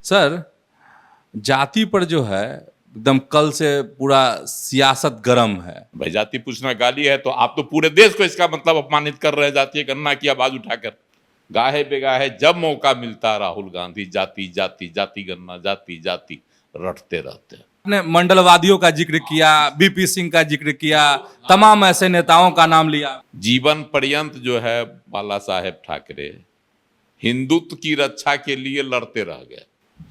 Sir, जाति पर जो है एकदम कल से पूरा सियासत गर्म है। भाई जाति पूछना गाली है तो आप तो पूरे देश को इसका मतलब अपमानित कर रहे हैं। जातीय गणना की आवाज उठाकर गाहे बेगाहे जब मौका मिलता राहुल गांधी जाति जाति जाति गणना जाति जाति रटते रहते हैं। आपने मंडलवादियों का जिक्र किया, बीपी सिंह का जिक्र किया, तमाम ऐसे नेताओं का नाम लिया। जीवन पर्यंत जो है बाला साहेब ठाकरे हिंदुत्व की रक्षा के लिए लड़ते रह गए।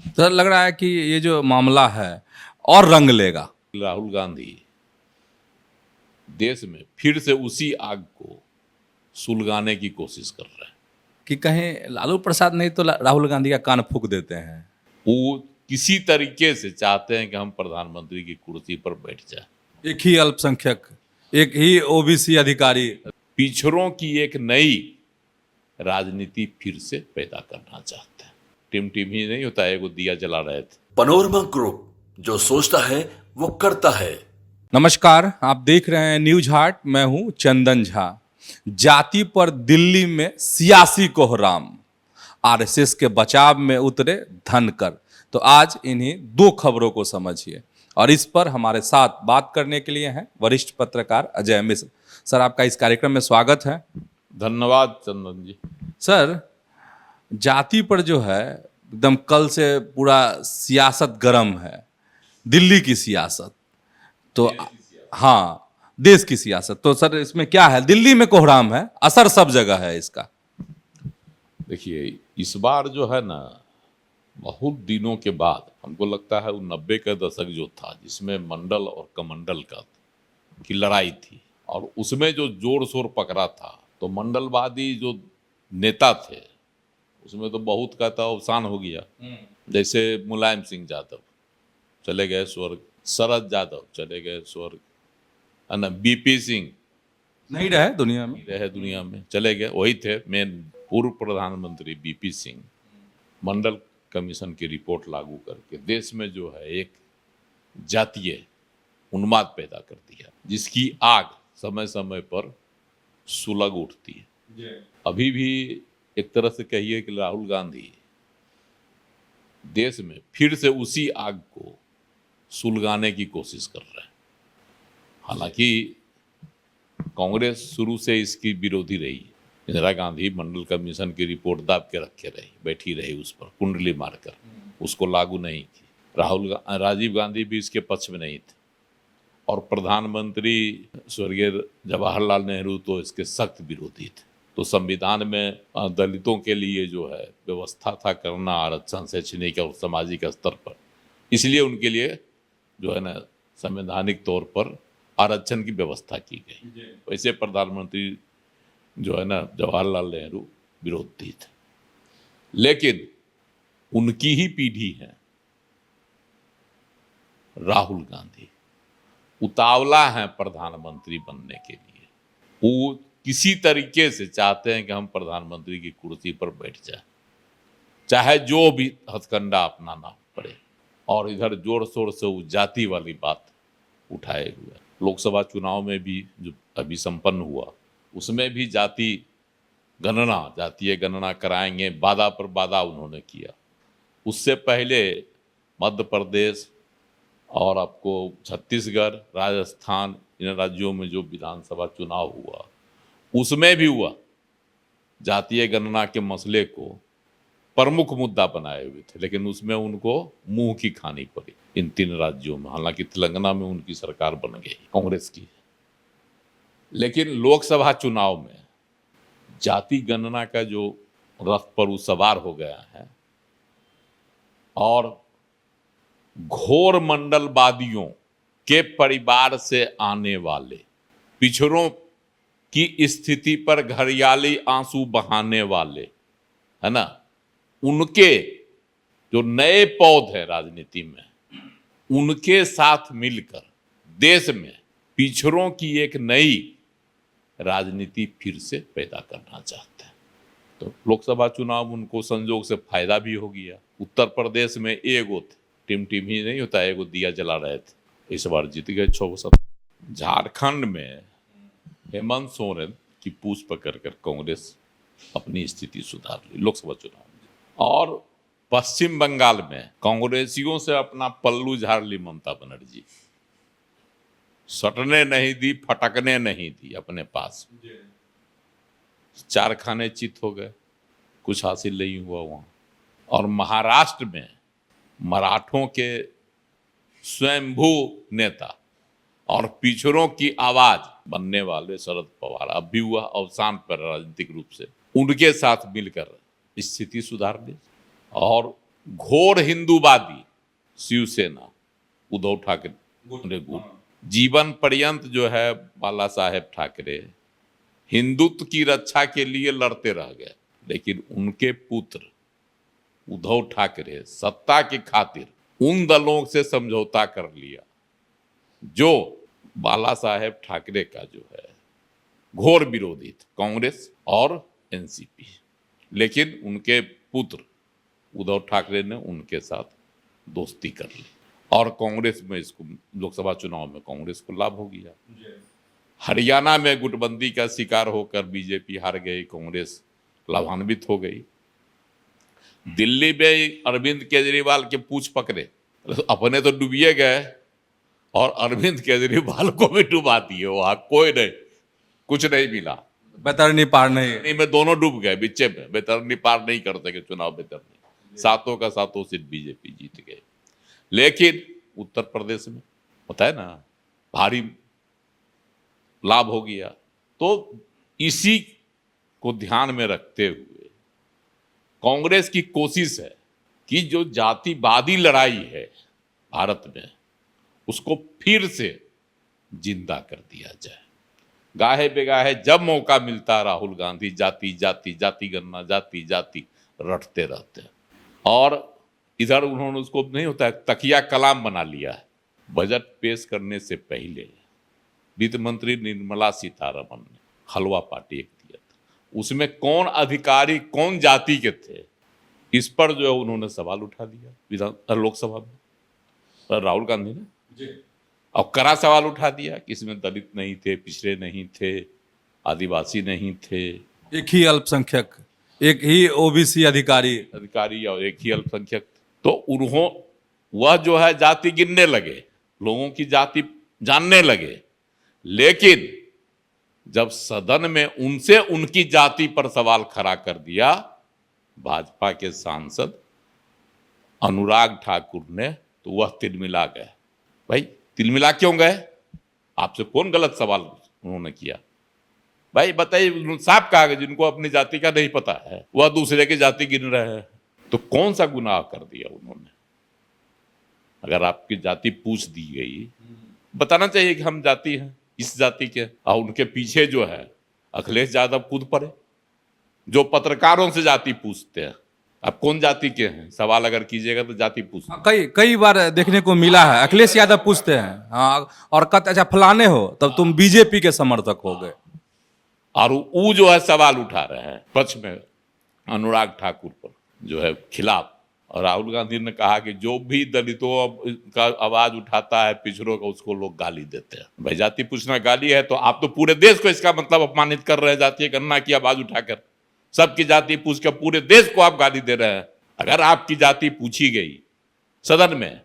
सर, लग रहा है कि ये जो मामला है और रंग लेगा। राहुल गांधी देश में फिर से उसी आग को सुलगाने की कोशिश कर रहे हैं कि कहीं लालू प्रसाद नहीं तो राहुल गांधी का कान फूंक देते हैं। वो किसी तरीके से चाहते हैं कि हम प्रधानमंत्री की कुर्सी पर बैठ जाए। एक ही अल्पसंख्यक, एक ही ओबीसी अधिकारी, पिछड़ों की एक नई राजनीति फिर से पैदा करना चाहते हैं। टिम टिम ही नहीं होता है, वो दिया जला रहे थे। पनोरमा ग्रुप, जो सोचता है वो करता है। नमस्कार, आप देख रहे हैं न्यूज हाट। मैं हूं चंदन झा। जाति पर दिल्ली में सियासी कोहराम, आरएसएस के बचाव में उतरे धनकर। तो आज इन्हीं दो खबरों को समझिए और इस पर हमारे साथ बात करने के लिए हैं वरिष्ठ पत्रकार अजय मिश्र। सर, आपका इस कार्यक्रम में स्वागत है। धन्यवाद चंदन जी। सर, जाति पर जो है एकदम कल से पूरा सियासत गर्म है, दिल्ली की सियासत। तो हाँ, देश की सियासत। तो सर, इसमें क्या है? दिल्ली में कोहराम है, असर सब जगह है इसका। देखिए, इस बार जो है ना, बहुत दिनों के बाद हमको लगता है वो 90 का दशक जो था, जिसमें मंडल और कमंडल की लड़ाई थी और उसमें जो जोर शोर पकड़ा था, तो मंडलवादी जो नेता थे उसमें तो बहुत का तो अवसान हो गया। जैसे मुलायम सिंह यादव चले गए स्वर्ग, शरद यादव चले गए स्वर्ग, है ना, बीपी सिंह नहीं रहे दुनिया में, चले गए। वही थे मेन पूर्व प्रधानमंत्री बीपी सिंह। मंडल कमीशन की रिपोर्ट लागू करके देश में जो है एक जातीय उन्माद पैदा कर दिया, जिसकी आग समय समय पर सुलग उठती है। अभी भी एक तरह से कहिए कि राहुल गांधी देश में फिर से उसी आग को सुलगाने की कोशिश कर रहे हैं। हालांकि कांग्रेस शुरू से इसकी विरोधी रही। इंदिरा गांधी मंडल कमीशन की रिपोर्ट दाब के रखे रही, बैठी रही, उस पर कुंडली मारकर उसको लागू नहीं की। राजीव गांधी भी इसके पक्ष में नहीं थे और प्रधानमंत्री स्वर्गीय जवाहरलाल नेहरू तो इसके सख्त विरोधी थे। तो संविधान में दलितों के लिए जो है व्यवस्था था करना आरक्षण शैक्षणिक और सामाजिक स्तर पर, इसलिए उनके लिए जो है ना संवैधानिक तौर पर आरक्षण की व्यवस्था की गई। वैसे प्रधानमंत्री जो है ना जवाहरलाल नेहरू विरोधी थे, लेकिन उनकी ही पीढ़ी है राहुल गांधी, उतावला है प्रधानमंत्री बनने के लिए। वो किसी तरीके से चाहते हैं कि हम प्रधानमंत्री की कुर्सी पर बैठ जाए, चाहे जो भी हथकंडा अपनाना पड़े। और इधर जोर शोर से वो जाति वाली बात उठाए हुए। लोकसभा चुनाव में भी जो अभी संपन्न हुआ, उसमें भी जातीय गणना कराएंगे, वादा पर वादा उन्होंने किया। उससे पहले मध्य प्रदेश और आपको छत्तीसगढ़, राजस्थान, इन राज्यों में जो विधानसभा चुनाव हुआ, उसमें भी हुआ जातीय गणना के मसले को प्रमुख मुद्दा बनाए हुए थे, लेकिन उसमें उनको मुंह की खानी पड़ी इन तीन राज्यों में। हालांकि तेलंगाना में उनकी सरकार बन गई कांग्रेस की, लेकिन लोकसभा चुनाव में जाति गणना का जो रथ पर वो सवार हो गया है और घोर मंडलवादियों के परिवार से आने वाले पिछड़ों की स्थिति पर घड़ियाली आंसू बहाने वाले, है ना, उनके जो नए पौध है राजनीति में, उनके साथ मिलकर देश में पिछड़ों की एक नई राजनीति फिर से पैदा करना चाहते हैं। तो लोकसभा चुनाव उनको संजोग से फायदा भी हो गया। उत्तर प्रदेश में एगो थे, टिम ही नहीं होता, एगो दिया जला रहे थे, इस बार जीत गए 6-7। झारखंड में हेमंत सोरेन की पूछ पकड़ कर कांग्रेस अपनी स्थिति सुधार ली लोकसभा चुनाव में। और पश्चिम बंगाल में कांग्रेसियों से अपना पल्लू झाड़ ली ममता बनर्जी, सटने नहीं दी, फटकने नहीं दी अपने पास। 4 खाने चित हो गए, कुछ हासिल नहीं हुआ वहां। और महाराष्ट्र में मराठों के स्वयंभू नेता और पिछड़ों की आवाज बनने वाले शरद पवार, अब भी हुआ अवसान पर राजनीतिक रूप से, उनके साथ मिलकर स्थिति सुधार दी। और घोर हिंदूवादी शिवसेना उद्धव ठाकरे गुट, जीवन पर्यंत जो है बाला साहेब ठाकरे हिंदुत्व की रक्षा के लिए लड़ते रह गए, लेकिन उनके पुत्र उद्धव ठाकरे सत्ता की खातिर उन दलों से समझौता कर लिया जो बाला साहेब ठाकरे का जो है घोर विरोधी थे, कांग्रेस और एनसीपी। लेकिन उनके पुत्र उद्धव ठाकरे ने उनके साथ दोस्ती कर ली और कांग्रेस में इसको लोकसभा चुनाव में कांग्रेस को लाभ हो गया। हरियाणा में गुटबंदी का शिकार होकर बीजेपी हार गई, कांग्रेस लाभान्वित हो गई। दिल्ली में अरविंद केजरीवाल के पूंछ पकड़े, अपने तो डूबिए गए और अरविंद केजरीवाल को भी डुबा दिए, वहां कोई नहीं, कुछ नहीं मिला, बैतरनी पार नहीं में दोनों डूब गए बीचे में, बेतरनी पार नहीं कर सके चुनाव, बेतरनी 7 का 7 सीट बीजेपी जीत गए। लेकिन उत्तर प्रदेश में होता है ना भारी लाभ हो गया। तो इसी को ध्यान में रखते हुए कांग्रेस की कोशिश है कि जो जातिवादी लड़ाई है भारत में उसको फिर से जिंदा कर दिया जाए। गाहे बेगाहे जब मौका मिलता राहुल गांधी जाति जाति जाति गणना जाति जाति रटते रहते हैं। और इधर उन्होंने उसको नहीं होता है तकिया कलाम बना लिया है। बजट पेश करने से पहले वित्त मंत्री निर्मला सीतारमण ने हलवा पार्टी एक दिया था, उसमें कौन अधिकारी कौन जाति के थे, इस पर जो है उन्होंने सवाल उठा दिया लोकसभा में राहुल गांधी ने, और कड़ा सवाल उठा दिया कि इसमें दलित नहीं थे, पिछड़े नहीं थे, आदिवासी नहीं थे, एक ही अल्पसंख्यक, एक ही ओबीसी अधिकारी और एक ही अल्पसंख्यक। तो वह जो है जाति गिनने लगे, लोगों की जाति जानने लगे। लेकिन जब सदन में उनसे उनकी जाति पर सवाल खड़ा कर दिया भाजपा के सांसद अनुराग ठाकुर ने, तो वह तिलमिला गए। भाई तिलमिला क्यों गए? आपसे कौन गलत सवाल उन्होंने किया? भाई बताइए, साफ कहा गया जिनको अपनी जाति का नहीं पता है वह दूसरे की जाति गिन रहे हैं, तो कौन सा गुनाह कर दिया उन्होंने? अगर आपकी जाति पूछ दी गई, बताना चाहिए कि हम जाति हैं इस जाति के। और उनके पीछे जो है अखिलेश यादव कूद पड़े, जो पत्रकारों से जाति पूछते हैं। आप कौन जाति के हैं सवाल अगर कीजिएगा तो जाति पूछते हैं। कई बार देखने को मिला है, अखिलेश यादव पूछते हैं हाँ, और कहते अच्छा फलाने हो तब तुम बीजेपी के समर्थक हो गए। और वो जो है सवाल उठा रहे हैं पक्ष में अनुराग ठाकुर पर जो है खिलाफ। और राहुल गांधी ने कहा कि जो भी दलितों का आवाज उठाता है पिछड़ों का, उसको लोग गाली देते हैं। भाई जाति पूछना गाली है तो आप तो पूरे देश को इसका मतलब अपमानित कर रहे हैं। जातीय गणना की आवाज उठाकर सबकी जाति पूछ कर पूरे देश को आप गाली दे रहे हैं। अगर आपकी जाति पूछी गई सदन में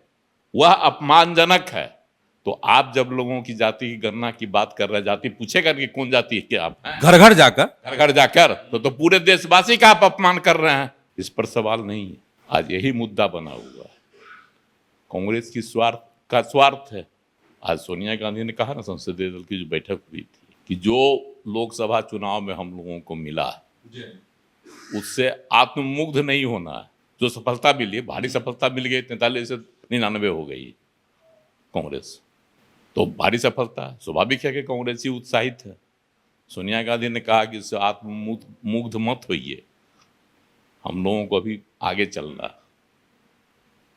वह अपमानजनक है, तो आप जब लोगों की जाति की गणना की बात कर रहे हैं, जाति पूछेगा कि कौन जाति है क्या आप, घर घर जाकर तो पूरे देशवासी का आप अपमान कर रहे हैं। इस पर सवाल नहीं है। आज यही मुद्दा बना हुआ है, कांग्रेस की स्वार्थ है। आज सोनिया गांधी ने कहा ना संसदीय दल की जो बैठक हुई थी कि जो लोकसभा चुनाव में हम लोगों को मिला उससे आत्ममुग्ध नहीं होना है। जो सफलता मिली, भारी सफलता मिल गई, 43 से 99 हो गई कांग्रेस, तो भारी सफलता। स्वाभाविक है कि कांग्रेसी उत्साहित है। सोनिया गांधी ने कहा कि इससे आत्ममुग्ध मत होइए, हम लोगों को अभी आगे चलना,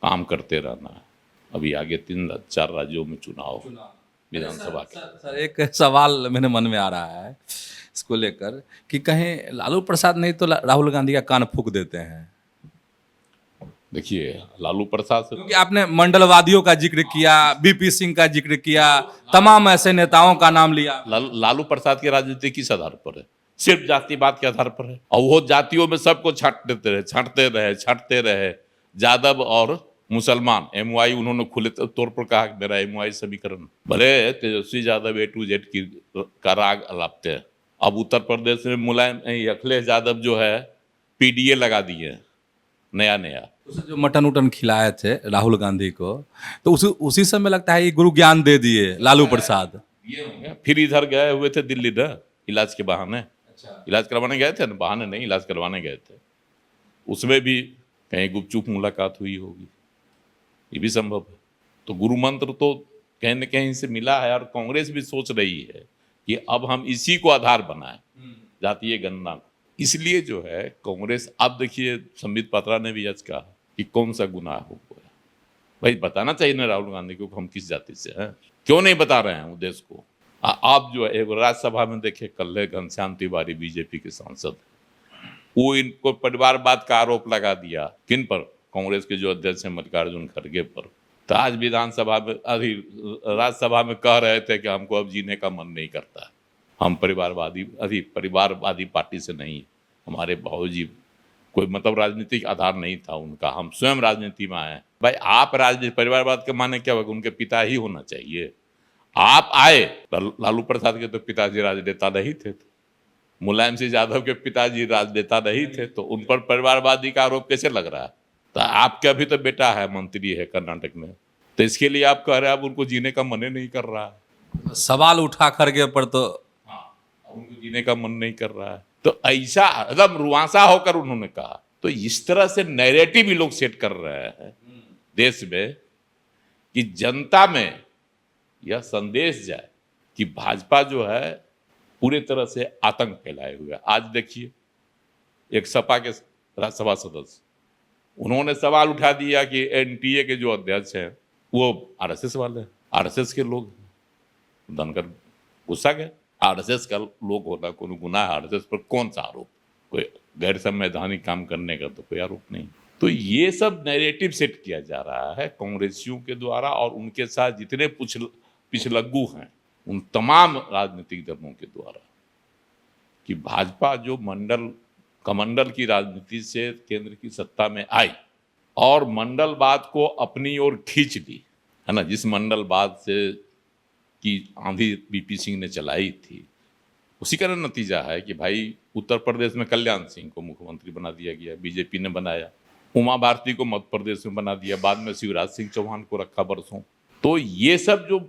काम करते रहना है। अभी आगे 3-4 राज्यों में चुनाव विधानसभा के। सर एक सवाल मेरे मन में आ रहा है इसको लेकर कि कहीं लालू प्रसाद नहीं तो राहुल गांधी का कान फूंक देते हैं। देखिए लालू प्रसाद से, क्योंकि आपने मंडलवादियों का जिक्र किया, बीपी सिंह का जिक्र किया, तमाम ऐसे नेताओं का नाम लिया। लालू प्रसाद की राजनीति किस आधार पर है? सिर्फ जातिवाद के आधार पर है। और वो जातियों में सबको छांटते रहे, यादव और मुसलमान एमवाई उन्होंने खुले तौर पर कहा कि मेरा एमवाई समीकरण, भले Tejashwi Yadav A to Z की का राग अलापते हैं। अब उत्तर प्रदेश में मुलायम अखिलेश यादव जो है पीडीए लगा दिए हैं नया नया। उसे जो मटन उटन खिलाए थे राहुल गांधी को, तो उसी समय लगता है ये गुरु ज्ञान दे दिए लालू प्रसाद। ये होंगे फिर इधर गए हुए थे दिल्ली ना इलाज के बहाने। अच्छा। इलाज करवाने गए थे ना, बहाने नहीं, इलाज करवाने गए थे। उसमें भी कहीं गुपचुप मुलाकात हुई होगी, ये भी संभव है। तो गुरु मंत्र तो कहीं न कहीं से मिला है और कांग्रेस भी सोच रही है कि अब हम इसी को आधार बनाएं, जातीय गणना को। इसलिए जो है कांग्रेस, अब देखिए संबित पात्रा ने भी आज कहा कि कौन सा गुनाह हो गया। भाई बताना चाहिए ना राहुल गांधी को हम किस जाति से हैं, क्यों नहीं बता रहे हैं देश को। आप जो है राज्यसभा में देखे कल घनश्याम तिवारी बीजेपी के सांसद, वो इनको परिवारवाद का आरोप लगा दिया किन पर, कांग्रेस के जो अध्यक्ष हैं मल्लिकार्जुन खड़गे पर। तो आज विधानसभा में अभी राज्यसभा में कह रहे थे कि हमको अब जीने का मन नहीं करता, हम परिवारवादी पार्टी से नहीं, हमारे बाबूजी कोई मतलब राजनीतिक आधार नहीं था उनका, हम स्वयं राजनीति में आए। भाई आप राजनीति परिवारवाद के माने क्या होगा, उनके पिता ही होना चाहिए। आप आए, लालू प्रसाद के तो पिताजी राजनेता नहीं थे, मुलायम सिंह यादव के पिताजी राजनेता नहीं थे, तो उन पर परिवारवादी का आरोप कैसे लग रहा है। तो आपका भी तो बेटा है, मंत्री है कर्नाटक में, तो इसके लिए आप कह रहे हैं अब उनको जीने का मन नहीं कर रहा है। सवाल उठा खड़गे पर तो उनको जीने का मन नहीं कर रहा है, तो ऐसा एकदम रुआंसा होकर उन्होंने कहा। तो इस तरह से नैरेटिव भी लोग सेट कर रहे हैं देश में कि जनता में यह संदेश जाए कि भाजपा जो है पूरी तरह से आतंक फैलाए हुए है। आज देखिए एक सपा के राज्यसभा सदस्य, उन्होंने सवाल उठा दिया कि एनटीए के जो अध्यक्ष हैं वो आरएसएस वाले हैं, आरएसएस के लोग धनकर गुस्सा गए। आरएसएस का लोग होना कोई गुनाह है? आरएसएस पर कौन सा आरोप, कोई गैर संवैधानिक काम करने का तो कोई आरोप नहीं। तो ये सब नैरेटिव सेट किया जा रहा है कांग्रेसियों के द्वारा और उनके साथ जितने पिछलग्गू हैं उन तमाम राजनीतिक दलों के द्वारा, कि भाजपा जो कमंडल की राजनीति से केंद्र की सत्ता में आई और मंडलवाद को अपनी ओर खींच ली है ना, जिस मंडलवाद से की आंधी बीपी सिंह ने चलाई थी, उसी का नतीजा है कि भाई उत्तर प्रदेश में कल्याण सिंह को मुख्यमंत्री बना दिया गया, बीजेपी ने बनाया। उमा भारती को मध्य प्रदेश में बना दिया, बाद में शिवराज सिंह चौहान को रखा बरसों। तो ये सब जो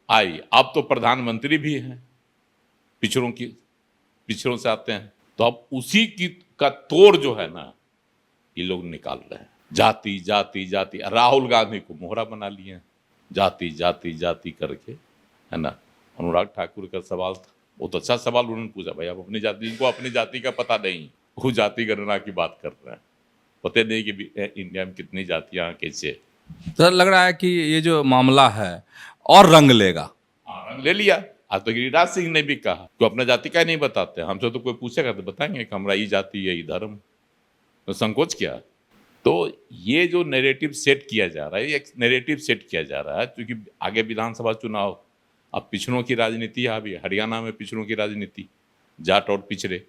आई, अब तो प्रधानमंत्री भी हैं पिछड़ों से आते हैं, तो अब उसी की का तोड़ जो है ना ये लोग निकाल रहे हैं। जाति जाति जाति, राहुल गांधी को मोहरा बना लिए हैं, जाति जाति जाति करके, है ना। अनुराग ठाकुर का सवाल था, बहुत अच्छा सवाल उन्होंने पूछा, भाई आप अपनी जाति, जिनको अपनी जाति का पता नहीं, वो जाति गणना की बात कर रहे हैं, पता नहीं कि इंडिया में कितनी जातियां कैसे। तो लग रहा है कि ये जो मामला है और रंग लेगा। रंग ले लिया। आज तो गिरिराज सिंह ने भी कहा कि अपना जाति का नहीं बताते, हमसे तो कोई पूछेगा तो बताएंगे कि हमारा ये जाति है, ये धर्म, तो संकोच क्या। तो ये जो नैरेटिव सेट किया जा रहा है, एक नैरेटिव सेट किया जा रहा है क्योंकि आगे विधानसभा चुनाव, अब पिछड़ों की राजनीति आ भी, हरियाणा में पिछड़ों की राजनीति, जाट और पिछड़े,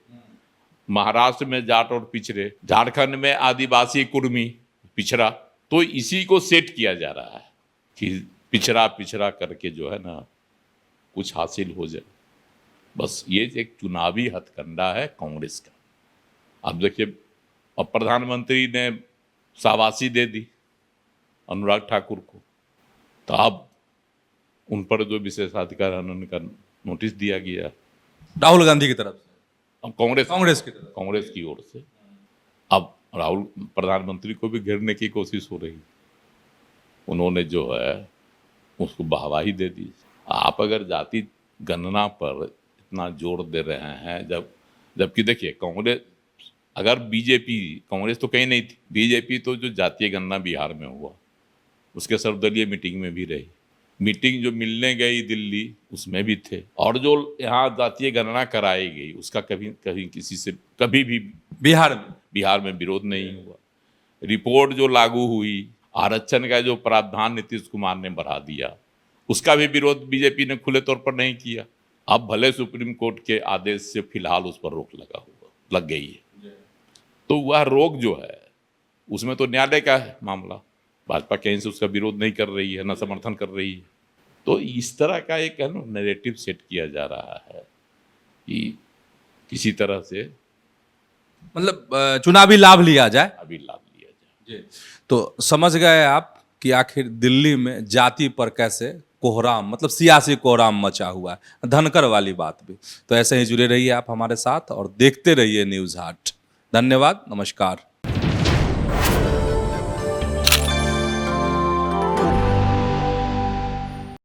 महाराष्ट्र में जाट और पिछड़े, झारखंड में आदिवासी कुर्मी पिछड़ा। तो इसी को सेट किया जा रहा है कि पिछड़ा पिछड़ा करके जो है ना कुछ हासिल हो जाए। बस ये एक चुनावी हथकंडा है कांग्रेस का। अब देखिए, अब प्रधानमंत्री ने शाबाशी दे दी अनुराग ठाकुर को, तो अब उन पर जो विशेषाधिकार हनन का नोटिस दिया गया राहुल गांधी की तरफ से, अब कांग्रेस की ओर से। अब राहुल प्रधानमंत्री को भी घेरने की कोशिश हो रही, उन्होंने जो है उसको वाहवाही दे दी। आप अगर जाति गणना पर इतना जोर दे रहे हैं, जबकि देखिए कांग्रेस, अगर बीजेपी, कांग्रेस तो कहीं नहीं थी, बीजेपी तो जो जातीय गणना बिहार में हुआ उसके सर्वदलीय मीटिंग में भी रही, मीटिंग जो मिलने गई दिल्ली उसमें भी थे, और जो यहाँ जातीय गणना कराई गई उसका कभी किसी से कभी भी बिहार में विरोध नहीं हुआ। रिपोर्ट जो लागू हुई, आरक्षण का जो प्रावधान नीतीश कुमार ने बढ़ा दिया, उसका भी विरोध बीजेपी ने खुले तौर पर नहीं किया। अब भले सुप्रीम कोर्ट के आदेश से फिलहाल उस पर रोक लग गई है, तो वह रोक जो है उसमें तो न्यायालय का है मामला, भाजपा कहीं से उसका विरोध नहीं कर रही है, न समर्थन कर रही है। तो इस तरह का एक है ना नैरेटिव सेट किया जा रहा है कि किसी तरह से मतलब चुनावी लाभ लिया जाए। अभी लाभ लिया जाए। तो समझ गए आप कि आखिर दिल्ली में जाति पर कैसे कोहराम, मतलब सियासी कोहराम मचा हुआ है, धनकर वाली बात भी। तो ऐसे ही जुड़े रहिए आप हमारे साथ और देखते रहिए न्यूज़ हाट। धन्यवाद, नमस्कार।